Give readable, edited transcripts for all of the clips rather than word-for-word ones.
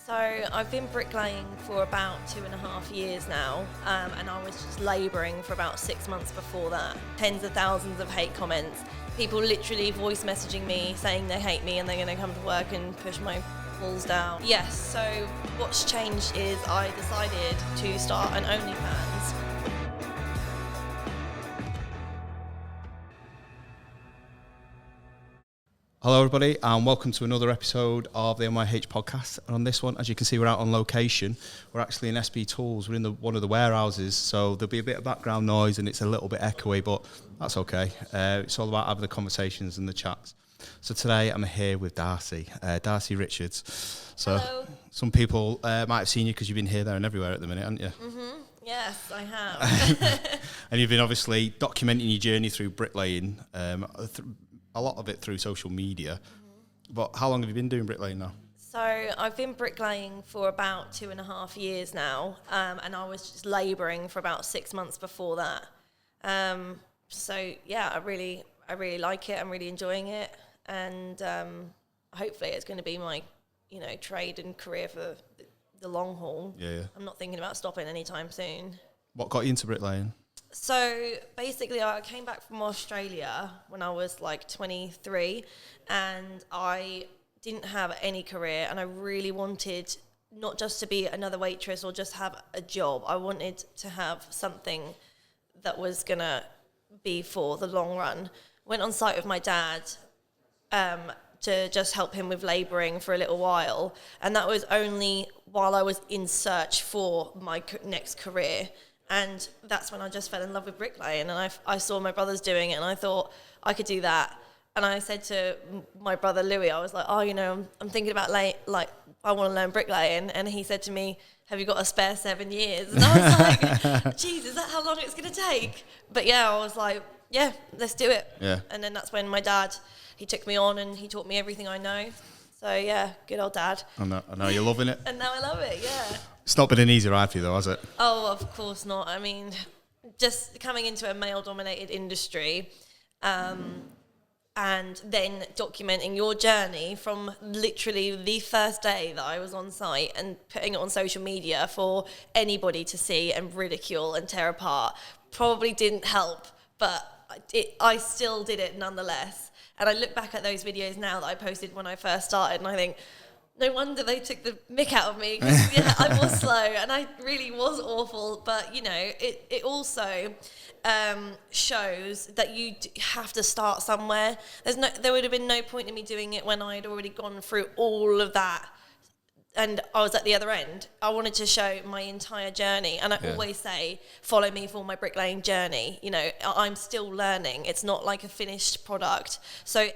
So I've been bricklaying for about 2.5 years now, and I was just labouring for about 6 months before that. Tens of thousands of hate comments, people literally voice messaging me saying they hate me and they're going to come to work and push my walls down. Yes, so what's changed is I decided to start an OnlyFans. Hello everybody and welcome to another episode of the NYH podcast. And on this one, as you can see, we're out on location. We're actually in SB Tools. We're in one of the warehouses, so there'll be a bit of background noise and it's a little bit echoey, but that's okay. It's all about having the conversations and the chats. So today I'm here with Darcie Richards. So Hello. Some people might have seen you because you've been here, there and everywhere at the minute, haven't you? Mm-hmm. Yes, I have. And you've been obviously documenting your journey through bricklaying, a lot of it through social media. But how long have you been doing bricklaying now? So I've been bricklaying for about 2.5 years now, and I was just labouring for about 6 months before that. So yeah, I really like it. I'm really enjoying it, and hopefully it's going to be my, trade and career for the long haul. Yeah. I'm not thinking about stopping anytime soon. What got you into bricklaying? So basically I came back from Australia when I was like 23 and I didn't have any career, and I really wanted not just to be another waitress or just have a job. I wanted to have something that was going to be for the long run. Went on site with my dad to just help him with labouring for a little while, and that was only while I was in search for my next career. And that's when I just fell in love with bricklaying, and I saw my brothers doing it, and I thought I could do that. And I said to my brother Louis, I was like, I'm thinking about I want to learn bricklaying. And he said to me, have you got a spare 7 years? And I was like, geez, is that how long it's going to take? But yeah, I was like, yeah, let's do it. Yeah. And then that's when my dad, he took me on and he taught me everything I know. So yeah, good old dad. I know you're loving it. And now I love it, yeah. It's not been an easy ride for you though, has it? Oh, of course not. I mean, just coming into a male-dominated industry, and then documenting your journey from literally the first day that I was on site and putting it on social media for anybody to see and ridicule and tear apart probably didn't help, but I still did it nonetheless. And I look back at those videos now that I posted when I first started, and I think, no wonder they took the mick out of me, because yeah, I was slow and I really was awful. But it also shows that you have to start somewhere. There would have been no point in me doing it when I'd already gone through all of that and I was at the other end. I wanted to show my entire journey, and I always say, follow me for my bricklaying journey. I'm still learning. It's not like a finished product. So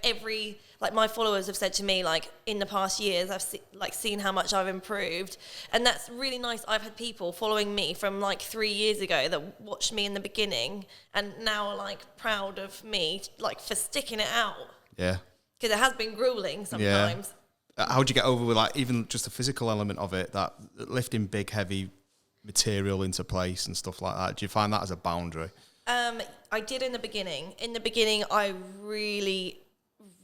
my followers have said to me, in the past years, I've seen how much I've improved, and that's really nice. I've had people following me from 3 years ago that watched me in the beginning, and now are proud of me, for sticking it out. Yeah. Because it has been grueling sometimes. Yeah. How'd you get over with even just the physical element of it, that lifting big, heavy material into place and stuff like that? Do you find that as a boundary? I did in the beginning. In the beginning, I really,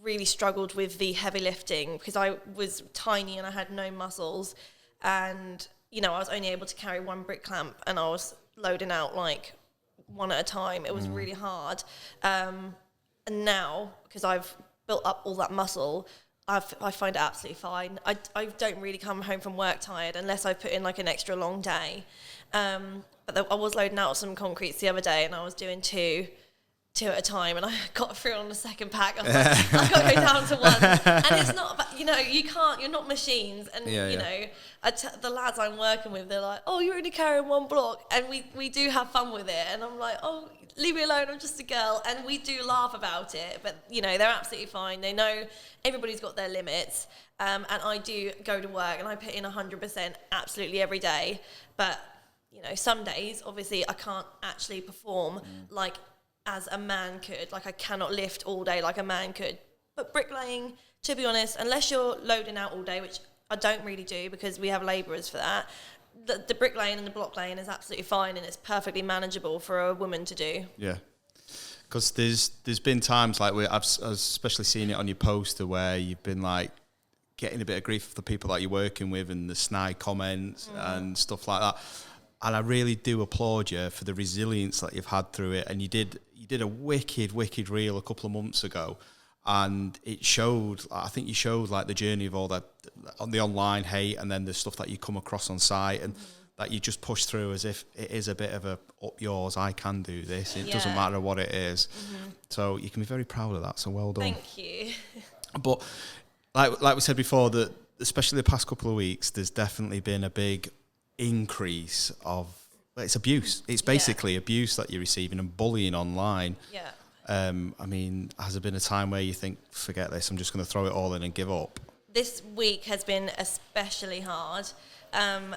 really struggled with the heavy lifting because I was tiny and I had no muscles. And, I was only able to carry one brick clamp and I was loading out one at a time. It was really hard. And now, because I've built up all that muscle, I find it absolutely fine. I don't really come home from work tired unless I put in an extra long day. But I was loading out some concretes the other day and I was doing two at a time, and I got through on the second pack. I was like, I've got to go down to one. And it's not, you can't, you're not machines. And, the lads I'm working with, they're like, oh, you're only carrying one block. And we do have fun with it. And I'm like, oh, leave me alone, I'm just a girl. And we do laugh about it, but they're absolutely fine. They know everybody's got their limits. And I do go to work and I put in 100% absolutely every day. But, some days, obviously, I can't actually perform as a man could. I cannot lift all day like a man could. But bricklaying, to be honest, unless you're loading out all day, which I don't really do because we have labourers for that, the bricklaying and the block laying is absolutely fine, and it's perfectly manageable for a woman to do. Yeah. Because there's been times I've especially seen it on your poster where you've been getting a bit of grief for the people that you're working with and the snide comments and stuff like that. And I really do applaud you for the resilience that you've had through it. And you did a wicked reel a couple of months ago, and it showed. I think you showed like the journey of all that on the online hate, and then the stuff that you come across on site, and that you just push through as if it is a bit of a up yours. I can do this. It doesn't matter what it is. So you can be very proud of that. So well done. Thank you. But like we said before, that especially the past couple of weeks, there's definitely been a big increase of it's abuse. It's basically abuse that you're receiving and bullying online. Yeah. I mean, has there been a time where you think, forget this, I'm just going to throw it all in and give up? This week has been especially hard.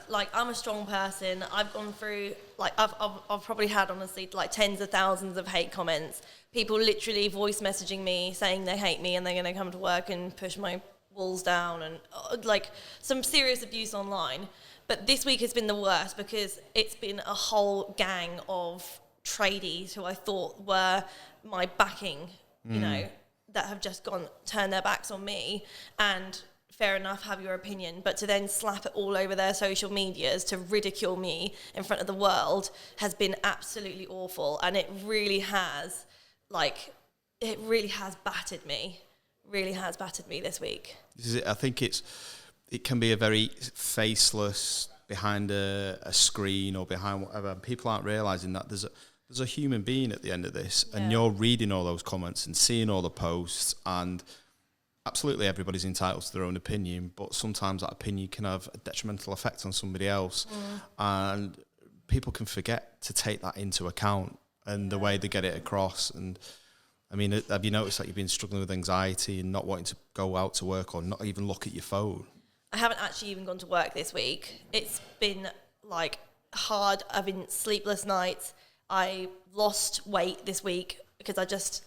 Like, I'm a strong person. I've gone through, like, I've probably had, honestly, like tens of thousands of hate comments. People literally voice messaging me saying they hate me and they're going to come to work and push my walls down, and like some serious abuse online. But this week has been the worst because it's been a whole gang of tradies who I thought were my backing, you know, that have just turned their backs on me. And fair enough, have your opinion, but to then slap it all over their social medias to ridicule me in front of the world has been absolutely awful. And it really has, battered me. Really has battered me this week. I think it can be a very faceless behind a screen or behind whatever. People aren't realising that there's a human being at the end of this, and you're reading all those comments and seeing all the posts, and absolutely everybody's entitled to their own opinion, but sometimes that opinion can have a detrimental effect on somebody else, and people can forget to take that into account and the way they get it across. And I mean, have you noticed that you've been struggling with anxiety and not wanting to go out to work or not even look at your phone? I haven't actually even gone to work this week. It's been like hard. I've been sleepless nights. I lost weight this week because I just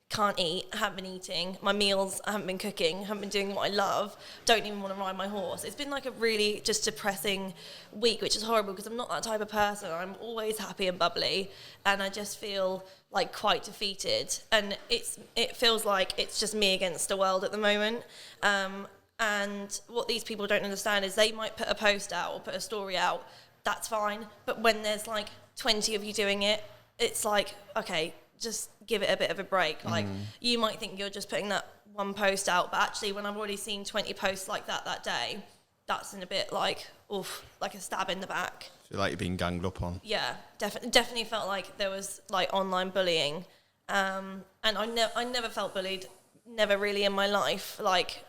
can't eat. I haven't been eating. My meals, I haven't been cooking. I haven't been doing what I love. Don't even want to ride my horse. It's been like a really just depressing week, which is horrible because I'm not that type of person. I'm always happy and bubbly, and I just feel like quite defeated. And it feels like it's just me against the world at the moment. And what these people don't understand is they might put a post out or put a story out. That's fine. But when there's like 20 of you doing it, it's like, okay, just give it a bit of a break. Like, you might think you're just putting that one post out, but actually when I've already seen 20 posts like that day, that's in a bit like, oof, like a stab in the back. Feel like you're being ganged up on. Yeah, definitely felt like there was like online bullying. And I never felt bullied, never really in my life. Like,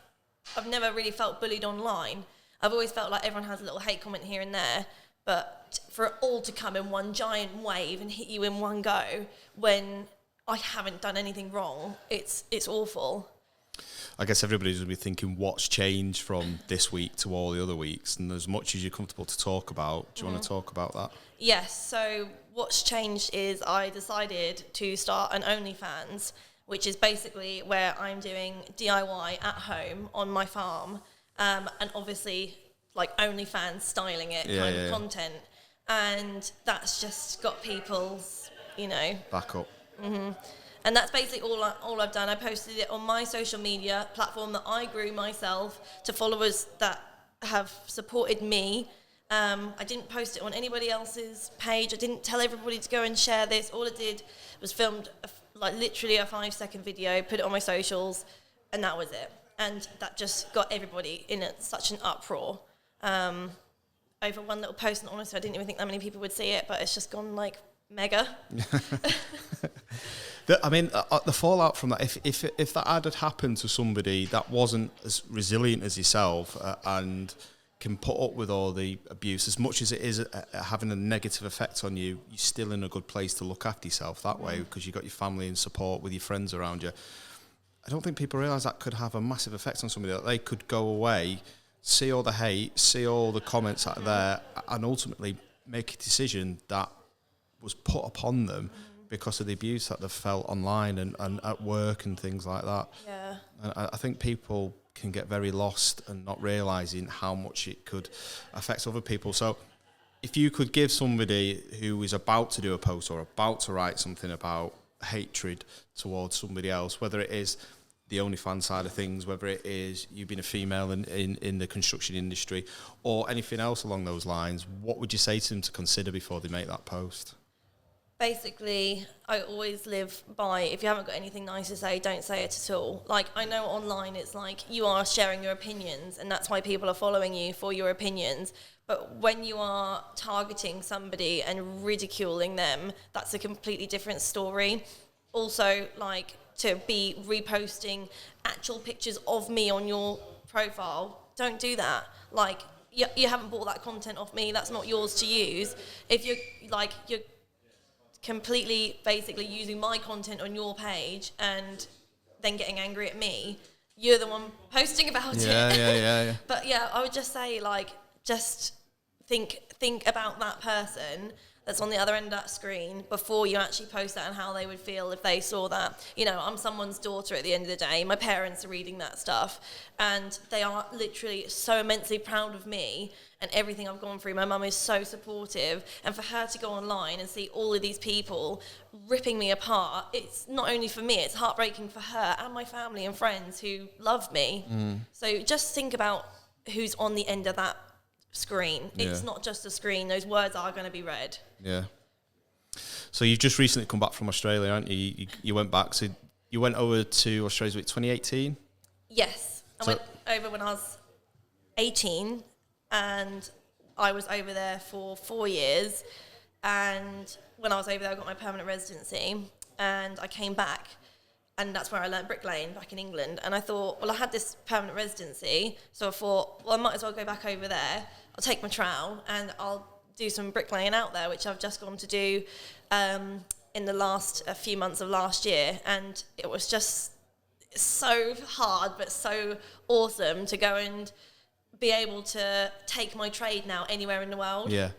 I've never really felt bullied online. I've always felt like everyone has a little hate comment here and there, but for it all to come in one giant wave and hit you in one go when I haven't done anything wrong, it's awful. I guess everybody's going to be thinking, what's changed from this week to all the other weeks? And as much as you're comfortable to talk about, do you want to talk about that? Yes, so what's changed is I decided to start an OnlyFans, which is basically where I'm doing DIY at home on my farm, and obviously like OnlyFans styling it kind of content, and that's just got people's, back up. And that's basically all I've done. I posted it on my social media platform that I grew myself to followers that have supported me. I didn't post it on anybody else's page. I didn't tell everybody to go and share this. All I did was filmed literally a 5-second video, put it on my socials, and that was it. And that just got everybody in such an uproar over one little post. And honestly, I didn't even think that many people would see it, but it's just gone like mega. The fallout from that, if that had happened to somebody that wasn't as resilient as yourself and can put up with all the abuse, as much as it is having a negative effect on you, you're still in a good place to look after yourself that way because you've got your family and support with your friends around you. I don't think people realise that could have a massive effect on somebody, that they could go away, see all the hate, see all the comments that are there, and ultimately make a decision that was put upon them because of the abuse that they've felt online and at work and things like that. Yeah. And I think people can get very lost and not realising how much it could affect other people. So if you could give somebody who is about to do a post or about to write something about hatred towards somebody else, whether it is the OnlyFans side of things, whether it is you being a female in the construction industry or anything else along those lines, what would you say to them to consider before they make that post? Basically, I always live by, if you haven't got anything nice to say, don't say it at all. Like, I know online it's like you are sharing your opinions, and that's why people are following you, for your opinions. But when you are targeting somebody and ridiculing them, that's a completely different story. Also, like, to be reposting actual pictures of me on your profile, don't do that. Like, you haven't bought that content off me, that's not yours to use. If you're completely basically using my content on your page and then getting angry at me, you're the one posting about it. Yeah. But yeah, I would just say, like, just think about that person that's on the other end of that screen before you actually post that, and how they would feel if they saw that. You know, I'm someone's daughter at the end of the day. My parents are reading that stuff, and they are literally so immensely proud of me and everything I've gone through. My mum is so supportive, and for her to go online and see all of these people ripping me apart, it's not only for me, it's heartbreaking for her and my family and friends who love me. So just think about who's on the end of that screen. It's not just a screen. Those words are going to be read. Yeah. So you've just recently come back from Australia, haven't you? You went back. So you went over to Australia with 2018? Yes. I went over when I was 18, and I was over there for 4 years. And when I was over there, I got my permanent residency, and I came back. And that's where I learned bricklaying, back in England. And I thought, well, I had this permanent residency, so I thought, well, I might as well go back over there. I'll take my trowel and I'll do some bricklaying out there, which I've just gone to do in the last few months of last year. And it was just so hard, but so awesome to go and be able to take my trade now anywhere in the world. Yeah.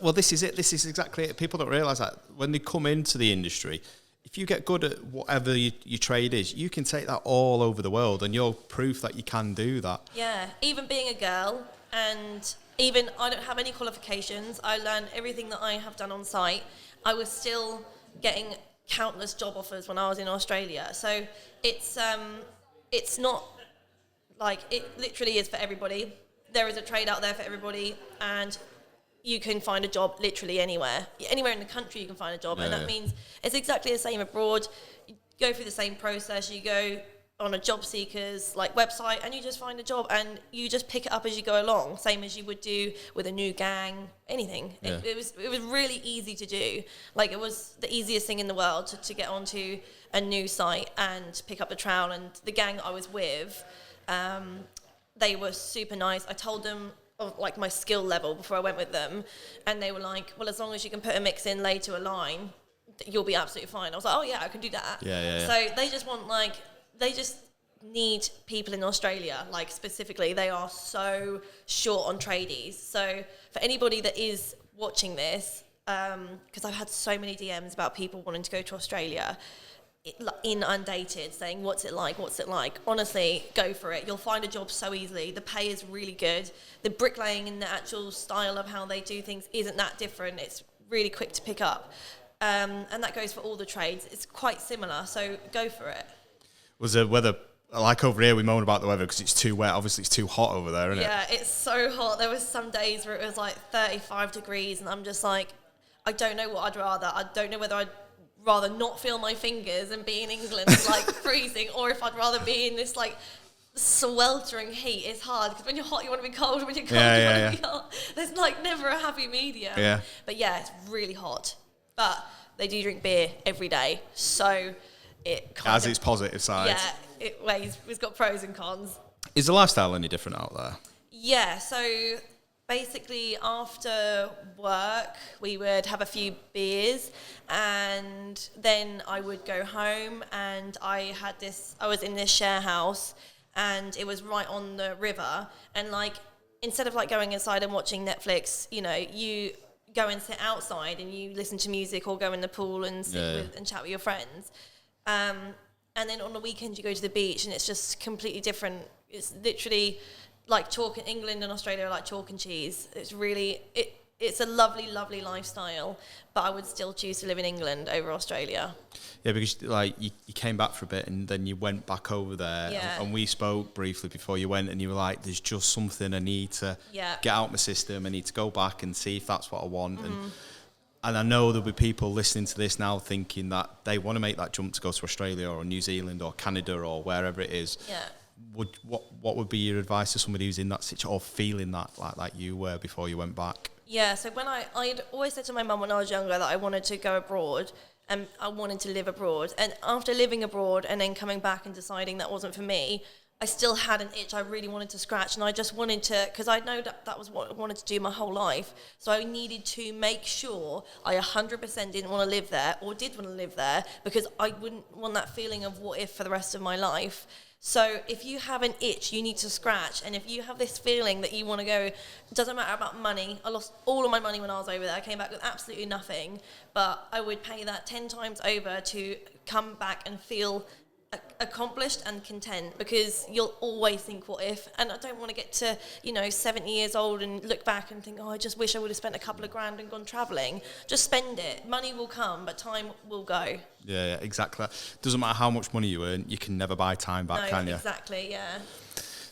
Well, this is it. This is exactly it. People don't realise that when they come into the industry, if you get good at whatever your trade is, you can take that all over the world, and you're proof that you can do that. Yeah, even being a girl, and even I don't have any qualifications. I learned everything that I have done on site. I was still getting countless job offers when I was in Australia. So it's not like, it literally is for everybody. There is a trade out there for everybody, and you can find a job literally anywhere. Anywhere in the country you can find a job, and that means it's exactly the same abroad. You go through the same process. You go on a job seekers website, and you just find a job, and you just pick it up as you go along, same as you would do with a new gang, anything. Yeah. It was really easy to do. Like, it was the easiest thing in the world to get onto a new site and pick up the trowel. And the gang I was with, they were super nice. I told them of my skill level before I went with them, and they were like, well, as long as you can put a mix in, lay to a line, you'll be absolutely fine. I was like, oh yeah, I can do that. Yeah. So they just want they just need people in Australia, specifically. They are so short on tradies. So for anybody that is watching this, because I've had so many DMs about people wanting to go to Australia, inundated, saying, what's it like? Honestly, go for it. You'll find a job so easily. The pay is really good. The bricklaying and the actual style of how they do things isn't that different. It's really quick to pick up. And that goes for all the trades. It's quite similar, so go for it. Was the weather, like over here, we moan about the weather because it's too wet. Obviously, it's too hot over there, isn't it? Yeah, it's so hot. There was some days where it was 35 degrees, and I'm just I don't know what I'd rather. I don't know whether I'd rather not feel my fingers and be in England freezing, or if I'd rather be in this sweltering heat. It's hard because when you're hot you want to be cold, when you're cold you want to be hot. There's never a happy medium. Yeah. But yeah, it's really hot. But they do drink beer every day, so it has its positive sides. Yeah, it's got pros and cons. Is the lifestyle any different out there? Yeah, so basically after work we would have a few beers, and then I would go home, and I was in this share house, and it was right on the river, and instead of going inside and watching Netflix, you go and sit outside and you listen to music, or go in the pool and and chat with your friends. And then on the weekend you go to the beach, and it's just completely different. It's literally like chalk. In England and Australia are like chalk and cheese. It's really, it's a lovely, lovely lifestyle, but I would still choose to live in England over Australia. Yeah, because like you came back for a bit and then you went back over there, and we spoke briefly before you went, and you were like, "There's just something I need to get out my system. I need to go back and see if that's what I want." And I know there'll be people listening to this now thinking that they want to make that jump to go to Australia or New Zealand or Canada or wherever it is. Yeah. What would be your advice to somebody who's in that situation or feeling that like you were before you went back? Yeah, so when I'd always said to my mum when I was younger that I wanted to go abroad and I wanted to live abroad. And after living abroad and then coming back and deciding that wasn't for me, I still had an itch I really wanted to scratch, and I just wanted to, because I know that was what I wanted to do my whole life, so I needed to make sure I 100% didn't want to live there, or did want to live there, because I wouldn't want that feeling of what if for the rest of my life. So if you have an itch you need to scratch, and if you have this feeling that you want to go, it doesn't matter about money. I lost all of my money when I was over there. I came back with absolutely nothing, but I would pay that 10 times over to come back and feel accomplished and content, because you'll always think what if. And I don't want to get to 70 years old and look back and think, oh, I just wish I would have spent a couple of grand and gone travelling. Just spend it. Money will come, but time will go. Yeah, exactly. Doesn't matter how much money you earn, you can never buy time back, can you? Exactly, yeah.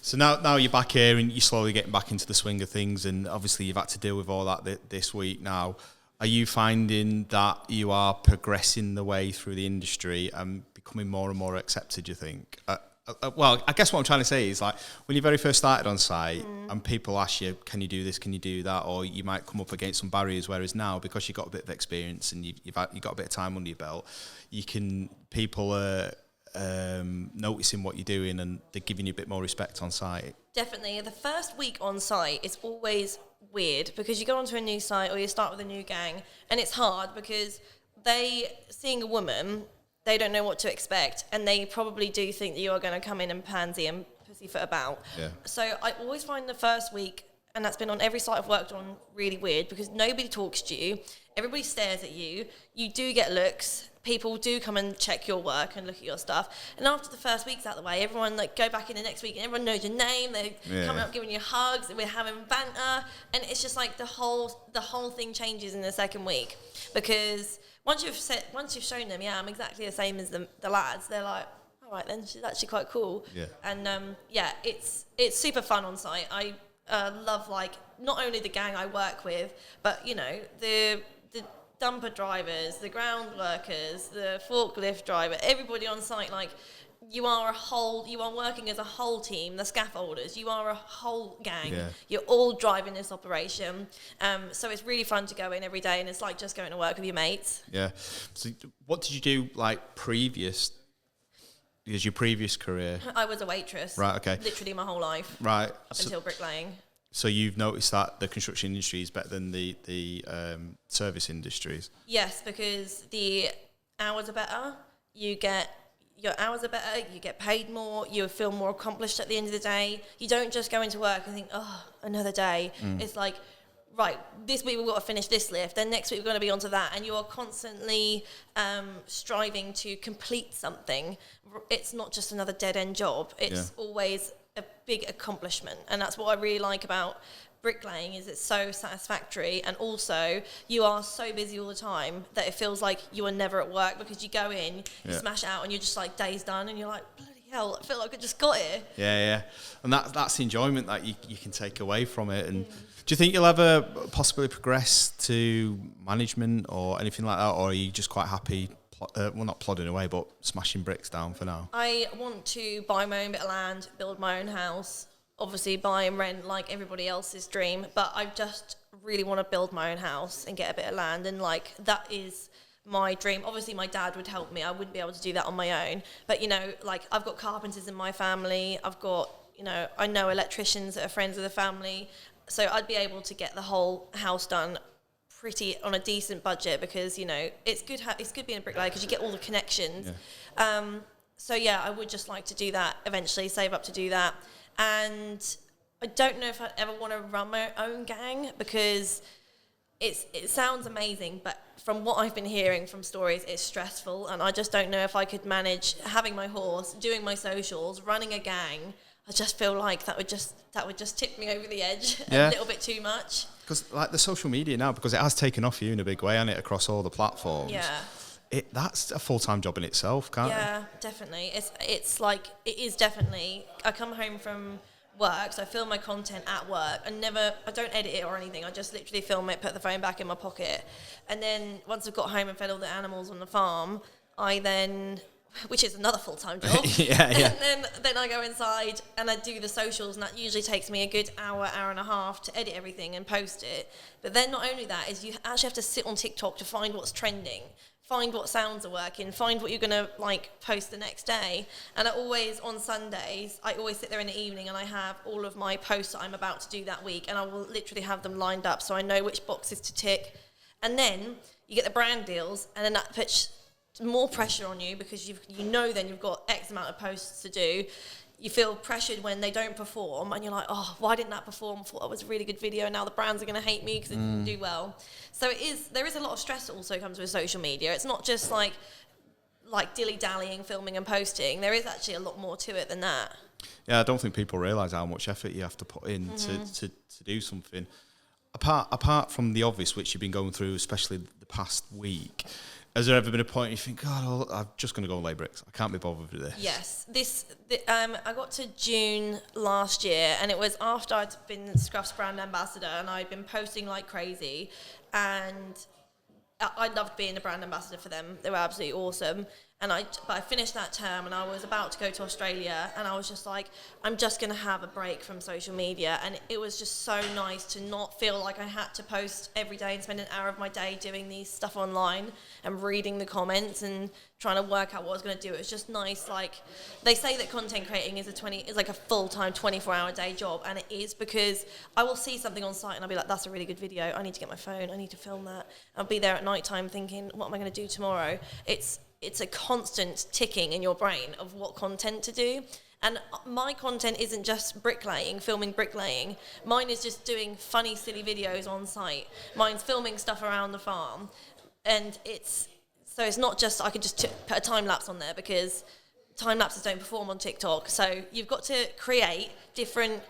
So now you're back here and you're slowly getting back into the swing of things, and obviously you've had to deal with all that this week now. Are you finding that you are progressing the way through the industry and becoming more and more accepted, you think? Well, I guess what I'm trying to say is, like, when you very first started on site and people ask you, can you do this, can you do that? Or you might come up against some barriers, whereas now, because you've got a bit of experience and you've got a bit of time under your belt, people are noticing what you're doing and they're giving you a bit more respect on site. Definitely. The first week on site is always weird, because you go onto a new site or you start with a new gang, and it's hard because seeing a woman, they don't know what to expect, and they probably do think that you are going to come in and pansy and pussyfoot about. Yeah. So I always find the first week, and that's been on every site I've worked on, really weird, because nobody talks to you, everybody stares at you, you do get looks, people do come and check your work and look at your stuff, and after the first week's out of the way, everyone go back in the next week and everyone knows your name, they're coming up giving you hugs, and we're having banter, and it's just like the whole thing changes in the second week, because once you've shown them, I'm exactly the same as the lads, they're like, all right then, she's actually quite cool. Yeah. And it's super fun on site. I love not only the gang I work with, but the dumper drivers, the ground workers, the forklift driver, everybody on site. You are working as a whole team, the scaffolders, you are a whole gang. Yeah. You're all driving this operation. So it's really fun to go in every day, and it's like just going to work with your mates. Yeah. So what did you do previous? Is your previous career? I was a waitress. Right, okay. Literally my whole life. Right. Up until bricklaying. So you've noticed that the construction industry is better than the service industries? Yes, because the hours are better. Your hours are better, you get paid more, you feel more accomplished at the end of the day. You don't just go into work and think, oh, another day. It's like, right, this week we've got to finish this lift, then next week we're going to be onto that, and you are constantly striving to complete something. It's not just another dead-end job. It's always a big accomplishment, and that's what I really like about bricklaying, is it's so satisfactory, and also you are so busy all the time that it feels like you are never at work, because you go in, you smash out, and you're just like, day's done, and you're like, bloody hell, I feel like I just got here. Yeah, and that's the enjoyment that you can take away from it. And do you think you'll ever possibly progress to management or anything like that, or are you just quite happy, not plodding away, but smashing bricks down for now? I want to buy my own bit of land, build my own house, obviously buy and rent like everybody else's dream, but I just really want to build my own house and get a bit of land, and that is my dream. Obviously my dad would help me, I wouldn't be able to do that on my own, but I've got carpenters in my family, I've got I know electricians that are friends of the family, so I'd be able to get the whole house done pretty on a decent budget, because it's good being a bricklayer because you get all the connections. So I would just like to do that eventually, save up to do that. And I don't know if I'd ever want to run my own gang, because it sounds amazing, but from what I've been hearing from stories, it's stressful, and I just don't know if I could manage having my horse, doing my socials, running a gang. I just feel like that would just tip me over the edge a little bit too much. because like the social media now, because it has taken off you in a big way, and it across all the platforms. Yeah. That's a full-time job in itself, can't it? Yeah, definitely. It's like, it is definitely. I come home from work, so I film my content at work. I don't edit it or anything. I just literally film it, put the phone back in my pocket, and then once I've got home and fed all the animals on the farm, which is another full-time job. Yeah. And then I go inside and I do the socials, and that usually takes me a good hour and a half to edit everything and post it. But then not only that, is you actually have to sit on TikTok to find what's trending, find what sounds are working, find what you're going to post the next day. And on Sundays, I always sit there in the evening and I have all of my posts that I'm about to do that week, and I will literally have them lined up so I know which boxes to tick. And then you get the brand deals, and then that puts more pressure on you, because then you've got X amount of posts to do. You feel pressured when they don't perform, and you're like, oh, why didn't that perform? I thought that was a really good video, and now the brands are going to hate me because it didn't do well. So there is a lot of stress that also comes with social media. It's not just like dilly-dallying, filming and posting. There is actually a lot more to it than that. Yeah, I don't think people realise how much effort you have to put in to do something. Apart from the obvious, which you've been going through, especially the past week, has there ever been a point you think, God, I'm just going to go and lay bricks? I can't be bothered with this. Yes. I got to June last year, and it was after I'd been Scruff's brand ambassador, and I'd been posting like crazy, and I loved being a brand ambassador for them. They were absolutely awesome. But I finished that term, and I was about to go to Australia, and I was just like, I'm just going to have a break from social media. And it was just so nice to not feel like I had to post every day and spend an hour of my day doing these stuff online and reading the comments and trying to work out what I was going to do. It was just nice. Like, they say that content creating is like a full-time 24-hour day job, and it is, because I will see something on site and I'll be like, that's a really good video. I need to get my phone. I need to film that. I'll be there at night time thinking, what am I going to do tomorrow? It's a constant ticking in your brain of what content to do. And my content isn't just filming bricklaying. Mine is just doing funny, silly videos on site. Mine's filming stuff around the farm. And it's not just, I could just put a time lapse on there, because time lapses don't perform on TikTok. So you've got to create different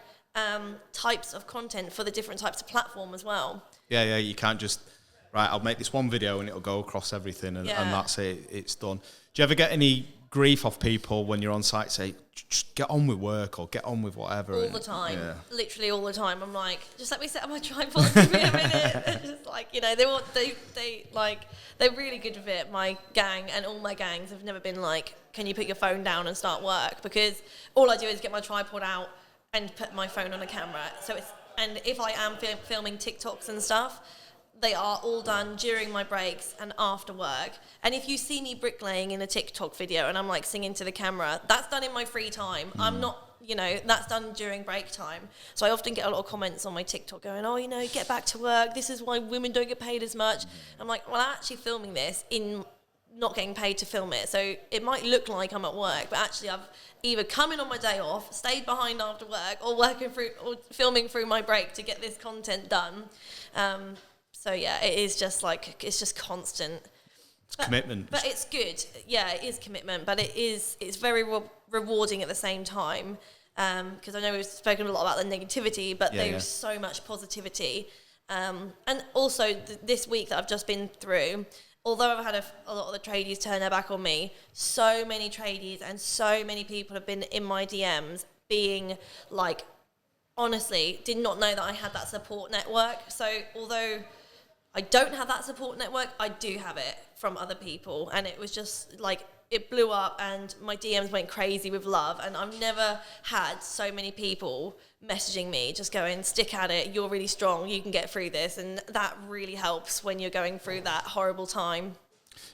types of content for the different types of platform as well. Yeah, you can't just, right, I'll make this one video and it'll go across everything, and that's it, it's done. Do you ever get any grief off people when you're on site, say, just get on with work or get on with whatever? All the time. Yeah. Literally all the time. I'm like, just let me set up my tripod, give me a minute. It's just like, they're really good with it. My gang and all my gangs have never been like, can you put your phone down and start work? Because all I do is get my tripod out and put my phone on a camera. And if I am filming TikToks and stuff, they are all done during my breaks and after work. And if you see me bricklaying in a TikTok video and I'm like singing to the camera, that's done in my free time. I'm not, that's done during break time. So I often get a lot of comments on my TikTok going, get back to work. This is why women don't get paid as much. I'm like, well, I'm actually filming this in not getting paid to film it. So it might look like I'm at work, but actually I've either come in on my day off, stayed behind after work, or filming through my break to get this content done. So yeah, it's just constant. It's commitment. But it's good. Yeah, it is commitment, but it's very rewarding at the same time. Because I know we've spoken a lot about the negativity, but there's so much positivity. And also this week that I've just been through, although I've had a lot of the tradies turn their back on me, so many tradies and so many people have been in my DMs being like, honestly, did not know that I had that support network. So although I don't have that support network, I do have it from other people. And it was just like, it blew up and my DMs went crazy with love. And I've never had so many people messaging me, just going, stick at it, you're really strong, you can get through this. And that really helps when you're going through that horrible time.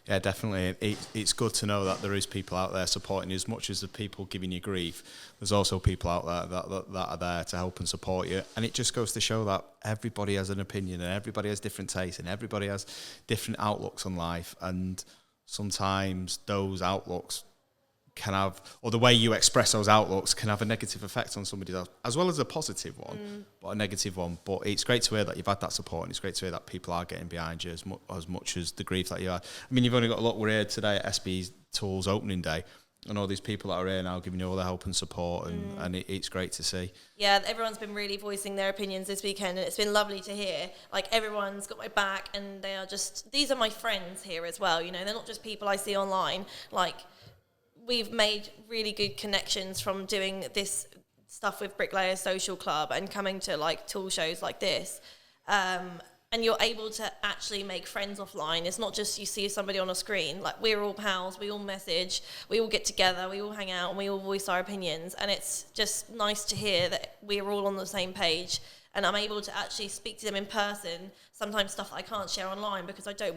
Yeah, definitely. It's good to know that there is people out there supporting you. As much as the people giving you grief, there's also people out there that are there to help and support you. And it just goes to show that everybody has an opinion and everybody has different tastes and everybody has different outlooks on life. And sometimes those outlooks can have, or the way you express those outlooks can have a negative effect on somebody else, as well as a positive one, but a negative one. But it's great to hear that you've had that support, and it's great to hear that people are getting behind you as much as the grief that you had. I mean, you've only got a lot. We're here today at SB Tools opening day. and all these people that are here now giving you all the help and support, and it's great to see. Yeah, everyone's been really voicing their opinions this weekend, and it's been lovely to hear. Like, everyone's got my back, and they are just, these are my friends here as well, you know, they're not just people I see online. Like, we've made really good connections from doing this stuff with Bricklayer Social Club and coming to, like, tool shows like this. And you're able to actually make friends offline. It's not just you see somebody on a screen. Like, we're all pals, we all message, we all get together, we all hang out, and we all voice our opinions. And it's just nice to hear that we're all on the same page. And I'm able to actually speak to them in person. Sometimes stuff I can't share online because I don't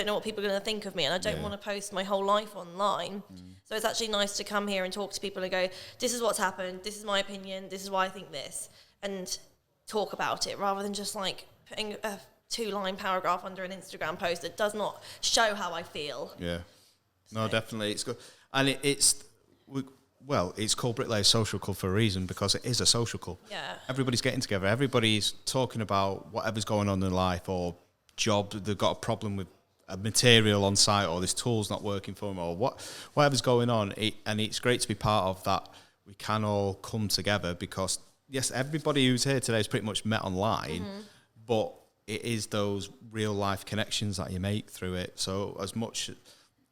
know what people are going to think of me, and I don't want to post my whole life online. So it's actually nice to come here and talk to people and go, this is what's happened, this is my opinion, this is why I think this, and talk about it rather than just like putting a 2-line paragraph under an Instagram post that does not show how I feel. Yeah. No, definitely. It's good. And it's called Bricklayer Social Club for a reason, because it is a social club. Yeah. Everybody's getting together. Everybody's talking about whatever's going on in life, or job. They've got a problem with a material on site, or this tool's not working for them, or whatever's going on. And it's great to be part of that. We can all come together because, yes, everybody who's here today is pretty much met online, but it is those real life connections that you make through it. So as much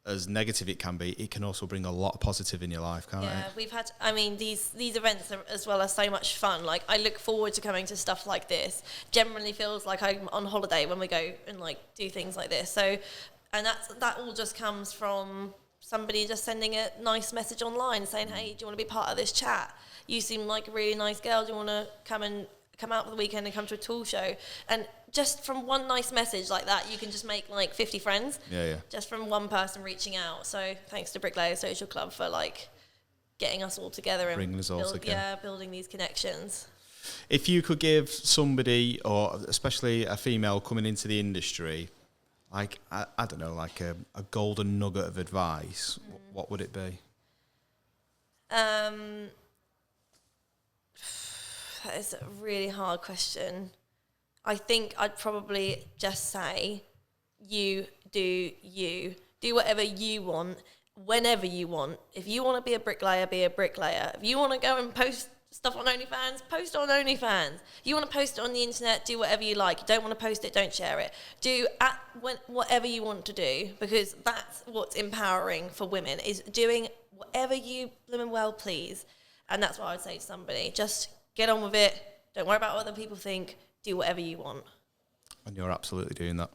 as negative it can be, it can also bring a lot of positive in your life, can't it? Yeah, we've had, I mean, these events are, as well, are so much fun. Like, I look forward to coming to stuff like this. Generally feels like I'm on holiday when we go and, like, do things like this. So, and that all just comes from somebody just sending a nice message online saying, hey, do you want to be part of this chat? You seem like a really nice girl. Do you want to come out for the weekend and come to a tool show? And just from one nice message like that, you can just make like 50 friends. Yeah. Just from one person reaching out. So thanks to Bricklayer Social Club for like getting us all together and bringing us all together. Yeah, building these connections. If you could give somebody, or especially a female coming into the industry, like I don't know, like a golden nugget of advice, what would it be? That is a really hard question. I think I'd probably just say, you do you. Do whatever you want, whenever you want. If you want to be a bricklayer, be a bricklayer. If you want to go and post stuff on OnlyFans, post on OnlyFans. If you want to post it on the internet, do whatever you like. You don't want to post it, don't share it. Do whatever you want to do, because that's what's empowering for women, is doing whatever you blooming well please. And that's what I would say to somebody. Just get on with it. Don't worry about what other people think. Do whatever you want. And you're absolutely doing that.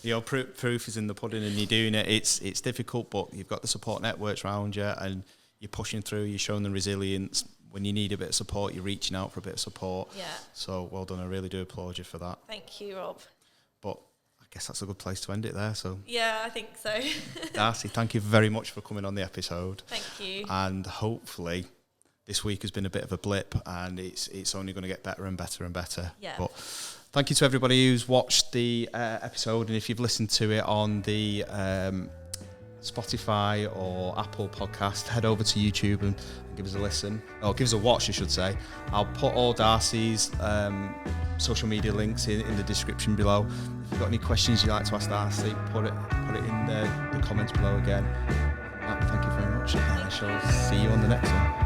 Your proof is in the pudding, and you're doing it. It's difficult, but you've got the support networks around you, and you're pushing through. You're showing the resilience. When you need a bit of support, you're reaching out for a bit of support. Yeah. So well done. I really do applaud you for that. Thank you, Rob. But I guess that's a good place to end it there. So yeah, I think so. Darcie, thank you very much for coming on the episode. Thank you. And hopefully this week has been a bit of a blip, and it's only going to get better and better and better. Yeah. But thank you to everybody who's watched the episode, and if you've listened to it on the Spotify or Apple podcast, head over to YouTube and give us a listen, or give us a watch, I should say. I'll put all Darcie's social media links in the description below. If you've got any questions you'd like to ask Darcie, put it in the comments below again. Thank you very much, and I shall see you on the next one.